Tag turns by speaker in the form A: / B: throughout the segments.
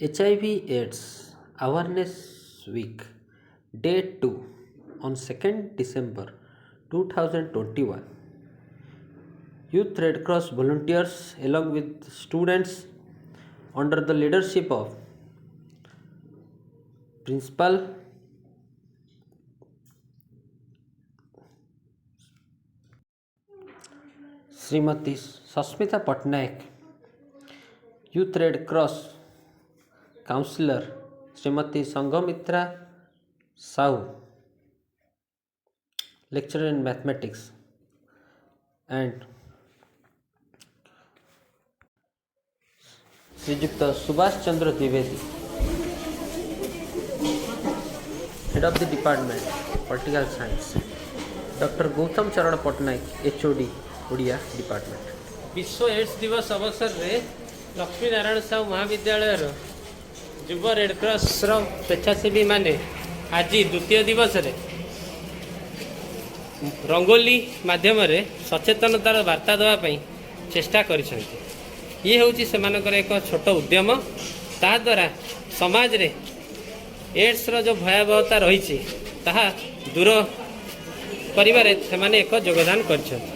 A: HIV/AIDS Awareness Week, Day 2, on 2nd December 2021. Youth Red Cross volunteers, along with students, under the leadership of Principal Smt.Sasmita Pattnaik, Youth Red Cross Counselor Smt.Sanghamitra Sahoo, lecturer in mathematics, and Sj.Subash Chandra Dwivedi, Head of the Department, Political Science, Dr.Gautam Charan Pattnaik, HOD Odia Department.
B: विश्व ads दिवस अवसर में लक्ष्मी नारायण साहू महाविद्यालय युव Red Cross स्वेच्छासेवी माने आज द्वितीय दिवस रे रंगोली माध्यम सचेतनतार वार्ता देवाई चेष्टा करिसेंती। ये होची सेमानकर एक छोट उद्यम ता द्वारा समाज रे एड्स रो जो भयावहता रही ताहा दूर करिबारे सेमाने एक योगदान करिसेंती।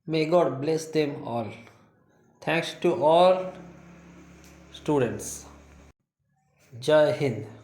A: May God bless them all. Thanks to all students. Jai Hind.